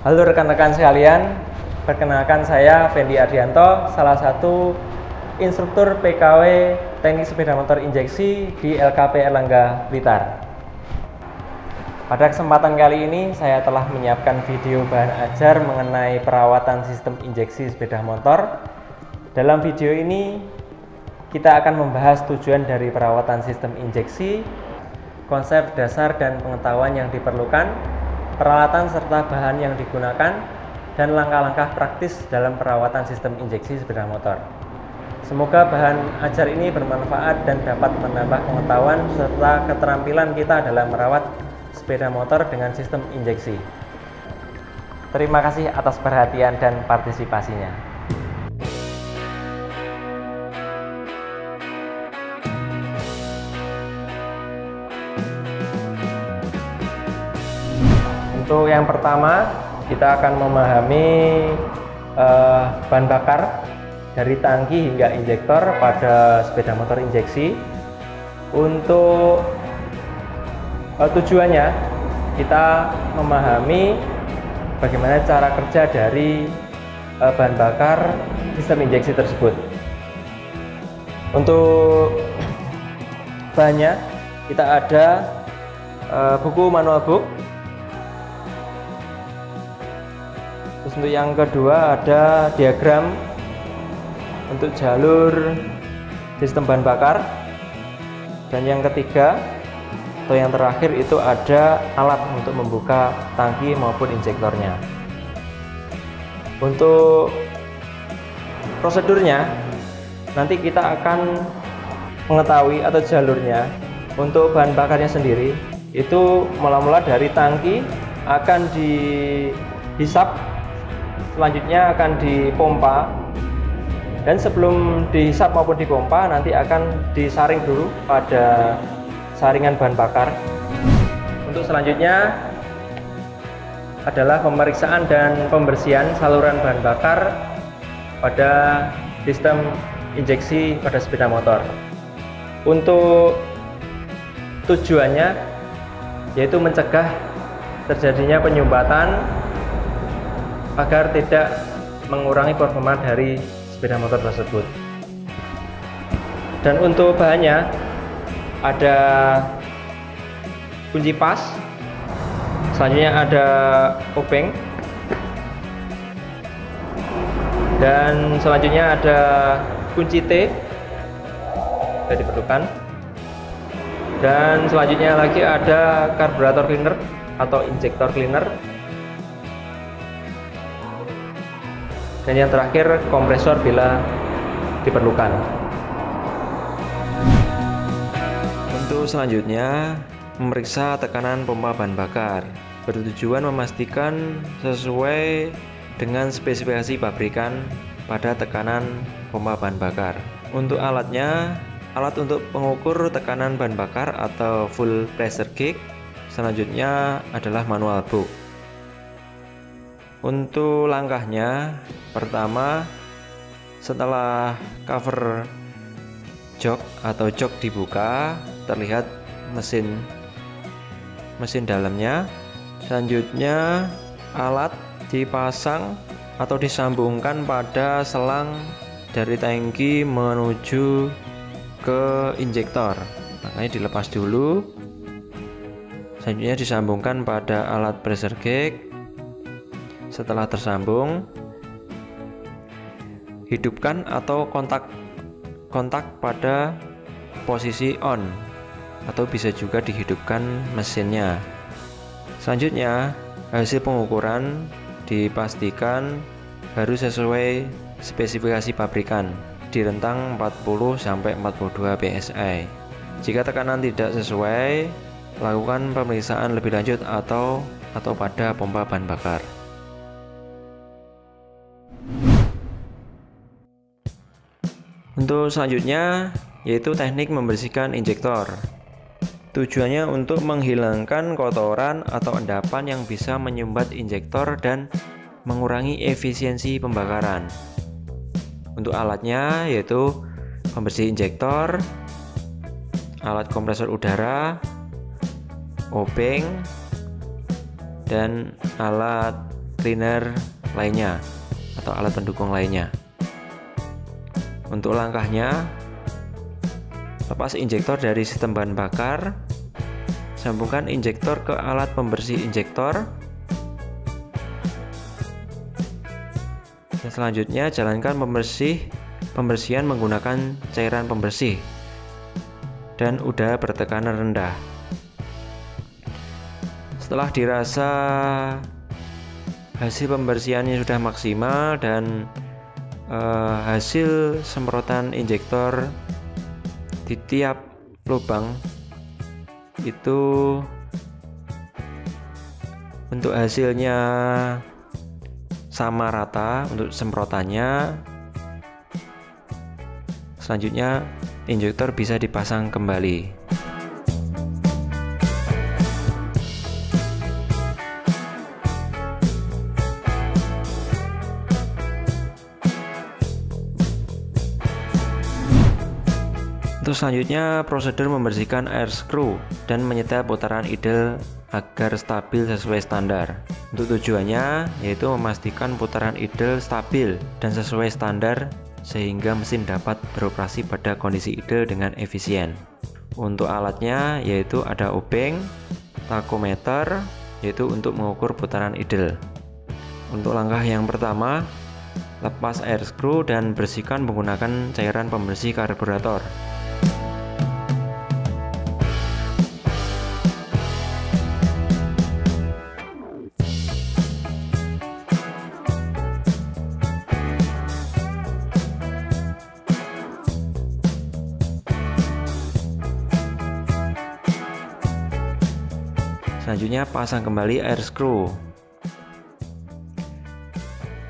Halo rekan-rekan sekalian, perkenalkan saya Fendi Ardianto, salah satu instruktur PKW Teknik Sepeda Motor Injeksi di LKP Erlangga Blitar. Pada kesempatan kali ini saya telah menyiapkan video bahan ajar mengenai perawatan sistem injeksi sepeda motor. Dalam video ini kita akan membahas tujuan dari perawatan sistem injeksi, konsep dasar dan pengetahuan yang diperlukan, peralatan serta bahan yang digunakan, dan langkah-langkah praktis dalam perawatan sistem injeksi sepeda motor. Semoga bahan ajar ini bermanfaat dan dapat menambah pengetahuan serta keterampilan kita dalam merawat sepeda motor dengan sistem injeksi. Terima kasih atas perhatian dan partisipasinya. Untuk yang pertama, kita akan memahami bahan bakar dari tangki hingga injektor pada sepeda motor injeksi. Untuk tujuannya, kita memahami bagaimana cara kerja dari bahan bakar sistem injeksi tersebut. Untuk bahannya, kita ada buku manual book. Terus untuk yang kedua ada diagram untuk jalur sistem bahan bakar, dan yang ketiga atau yang terakhir itu ada alat untuk membuka tangki maupun injektornya. Untuk prosedurnya nanti kita akan mengetahui atau jalurnya. Untuk bahan bakarnya sendiri itu mula-mula dari tangki akan dihisap, selanjutnya akan dipompa, dan sebelum dihisap maupun dipompa nanti akan disaring dulu pada saringan bahan bakar. Untuk selanjutnya adalah pemeriksaan dan pembersihan saluran bahan bakar pada sistem injeksi pada sepeda motor. Untuk tujuannya yaitu mencegah terjadinya penyumbatan agar tidak mengurangi performa dari sepeda motor tersebut. Dan untuk bahannya ada kunci pas, selanjutnya ada obeng, dan selanjutnya ada kunci T yang diperlukan, dan selanjutnya lagi ada karburator cleaner atau injektor cleaner, dan yang terakhir kompresor bila diperlukan. Untuk selanjutnya memeriksa tekanan pompa bahan bakar, bertujuan memastikan sesuai dengan spesifikasi pabrikan pada tekanan pompa bahan bakar. Untuk alatnya, alat untuk pengukur tekanan bahan bakar atau full pressure gauge. Selanjutnya adalah manual book. Untuk langkahnya, pertama, setelah cover jok atau jok dibuka, terlihat mesin dalamnya. Selanjutnya alat dipasang atau disambungkan pada selang dari tangki menuju ke injektor. Makanya dilepas dulu. Selanjutnya disambungkan pada alat pressure gauge. Setelah tersambung, hidupkan atau kontak pada posisi on, atau bisa juga dihidupkan mesinnya. Selanjutnya, hasil pengukuran dipastikan harus sesuai spesifikasi pabrikan di rentang 40-42 PSI. Jika tekanan tidak sesuai, lakukan pemeriksaan lebih lanjut atau pada pompa bahan bakar. Untuk selanjutnya yaitu teknik membersihkan injektor. Tujuannya untuk menghilangkan kotoran atau endapan yang bisa menyumbat injektor dan mengurangi efisiensi pembakaran. Untuk alatnya yaitu pembersih injektor, alat kompresor udara, obeng, dan alat cleaner lainnya atau alat pendukung lainnya. Untuk langkahnya, lepas injektor dari sistem bahan bakar, sambungkan injektor ke alat pembersih injektor. Dan selanjutnya jalankan pembersihan menggunakan cairan pembersih dan udara bertekanan rendah. Setelah dirasa hasil pembersihannya sudah maksimal dan hasil semprotan injektor di tiap lubang itu untuk hasilnya sama rata untuk semprotannya, selanjutnya injektor bisa dipasang kembali. Untuk selanjutnya, prosedur membersihkan air screw dan menyetel putaran idle agar stabil sesuai standar. Untuk tujuannya yaitu memastikan putaran idle stabil dan sesuai standar sehingga mesin dapat beroperasi pada kondisi idle dengan efisien. Untuk alatnya yaitu ada obeng, tachometer yaitu untuk mengukur putaran idle. Untuk langkah yang pertama, lepas air screw dan bersihkan menggunakan cairan pembersih karburator. Selanjutnya pasang kembali air screw.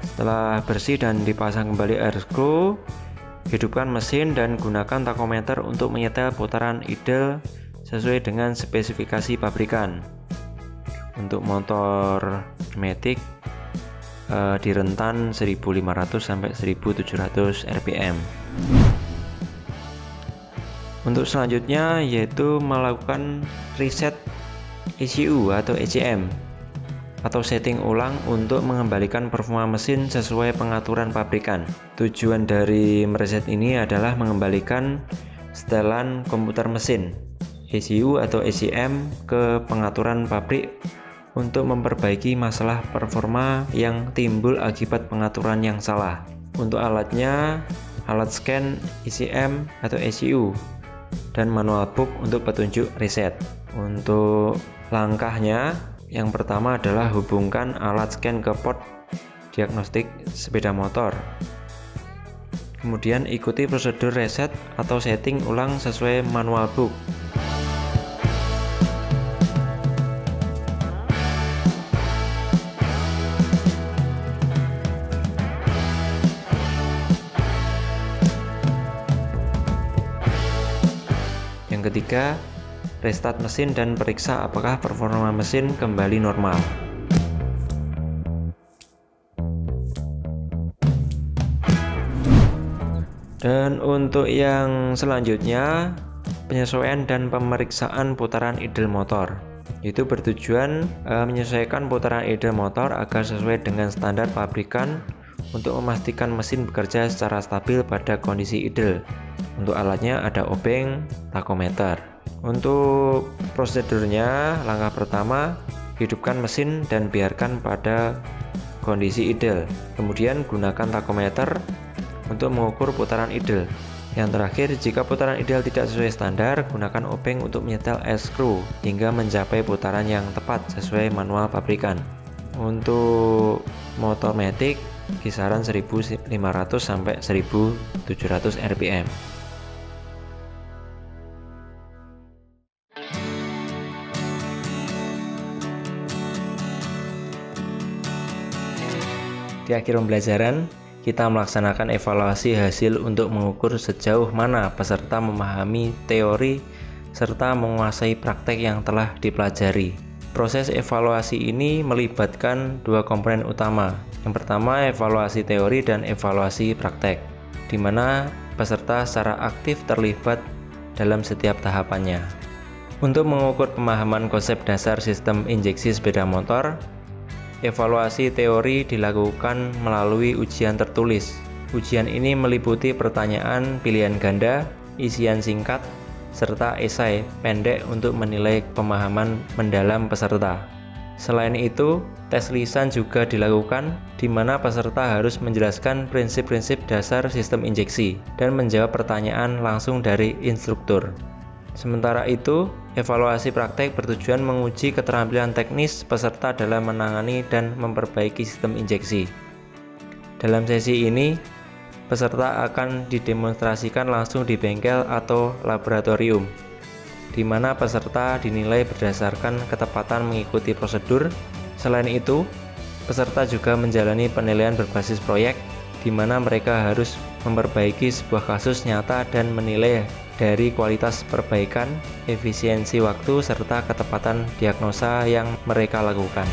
Setelah bersih dan dipasang kembali air screw, hidupkan mesin dan gunakan tachometer untuk menyetel putaran idle sesuai dengan spesifikasi pabrikan. Untuk motor matic di rentan 1500 sampai 1700 rpm. Untuk selanjutnya yaitu melakukan reset ECU atau ECM atau setting ulang untuk mengembalikan performa mesin sesuai pengaturan pabrikan. Tujuan dari mereset ini adalah mengembalikan setelan komputer mesin ECU atau ECM ke pengaturan pabrik untuk memperbaiki masalah performa yang timbul akibat pengaturan yang salah. Untuk alatnya, alat scan ECM atau ECU dan manual book untuk petunjuk reset. Untuk langkahnya, yang pertama adalah hubungkan alat scan ke port diagnostik sepeda motor. Kemudian ikuti prosedur reset atau setting ulang sesuai manual book. Yang ketiga, restart mesin dan periksa apakah performa mesin kembali normal. Dan untuk yang selanjutnya, penyesuaian dan pemeriksaan putaran idle motor. Itu bertujuan menyesuaikan putaran idle motor agar sesuai dengan standar pabrikan untuk memastikan mesin bekerja secara stabil pada kondisi idle. Untuk alatnya ada obeng, tachometer. Untuk prosedurnya, langkah pertama, hidupkan mesin dan biarkan pada kondisi idle. Kemudian gunakan tachometer untuk mengukur putaran idle. Yang terakhir, jika putaran ideal tidak sesuai standar, gunakan obeng untuk menyetel air screw hingga mencapai putaran yang tepat sesuai manual pabrikan. Untuk motor matic, kisaran 1500 sampai 1700 rpm. Di akhir pembelajaran, kita melaksanakan evaluasi hasil untuk mengukur sejauh mana peserta memahami teori serta menguasai praktek yang telah dipelajari. Proses evaluasi ini melibatkan dua komponen utama. Yang pertama, evaluasi teori dan evaluasi praktek, di mana peserta secara aktif terlibat dalam setiap tahapannya. Untuk mengukur pemahaman konsep dasar sistem injeksi sepeda motor, evaluasi teori dilakukan melalui ujian tertulis. Ujian ini meliputi pertanyaan pilihan ganda, isian singkat, serta esai pendek untuk menilai pemahaman mendalam peserta. Selain itu, tes lisan juga dilakukan, di mana peserta harus menjelaskan prinsip-prinsip dasar sistem injeksi dan menjawab pertanyaan langsung dari instruktur. Sementara itu, evaluasi praktek bertujuan menguji keterampilan teknis peserta dalam menangani dan memperbaiki sistem injeksi. Dalam sesi ini, peserta akan didemonstrasikan langsung di bengkel atau laboratorium, di mana peserta dinilai berdasarkan ketepatan mengikuti prosedur. Selain itu, peserta juga menjalani penilaian berbasis proyek, di mana mereka harus memperbaiki sebuah kasus nyata dan menilai dari kualitas perbaikan, efisiensi waktu, serta ketepatan diagnosa yang mereka lakukan.